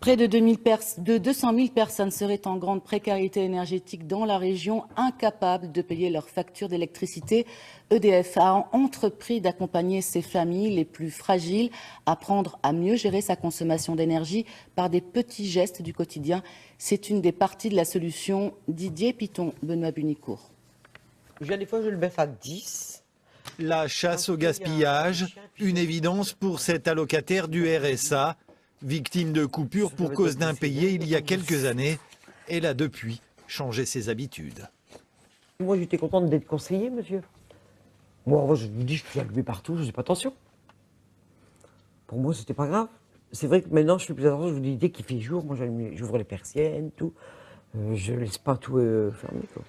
Près de 200 000 personnes seraient en grande précarité énergétique dans la région, incapables de payer leurs factures d'électricité. EDF a entrepris d'accompagner ces familles les plus fragiles, apprendre à mieux gérer sa consommation d'énergie par des petits gestes du quotidien. C'est une des parties de la solution. Didier Piton, Benoît Bunicourt. Des fois, je le baisse à 10. La chasse au gaspillage, une évidence pour cet allocataire du RSA. Victime de coupures pour cause d'impayés il y a quelques années, elle a depuis changé ses habitudes. Moi, j'étais contente d'être conseillée, monsieur. Moi, je vous dis, je suis allumé partout, je n'ai pas attention. Pour moi, c'était pas grave. C'est vrai que maintenant, je fais plus attention. Je vous dis, dès qu'il fait jour, moi, j'ouvre les persiennes, tout. Je laisse pas tout fermé, quoi.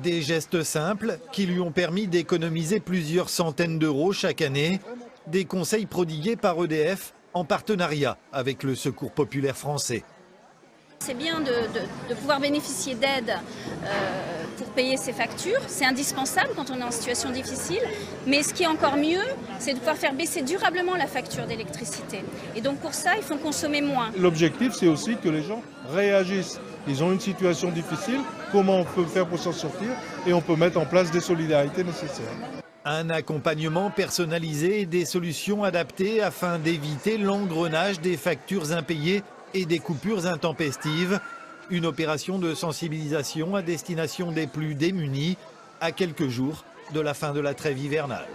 Des gestes simples qui lui ont permis d'économiser plusieurs centaines d'euros chaque année. Des conseils prodigués par EDF en partenariat avec le Secours populaire français. C'est bien de pouvoir bénéficier d'aide pour payer ses factures. C'est indispensable quand on est en situation difficile. Mais ce qui est encore mieux, c'est de pouvoir faire baisser durablement la facture d'électricité. Et donc pour ça, il faut consommer moins. L'objectif, c'est aussi que les gens réagissent. Ils ont une situation difficile, comment on peut faire pour s'en sortir? Et on peut mettre en place des solidarités nécessaires. Un accompagnement personnalisé et des solutions adaptées afin d'éviter l'engrenage des factures impayées et des coupures intempestives. Une opération de sensibilisation à destination des plus démunis à quelques jours de la fin de la trêve hivernale.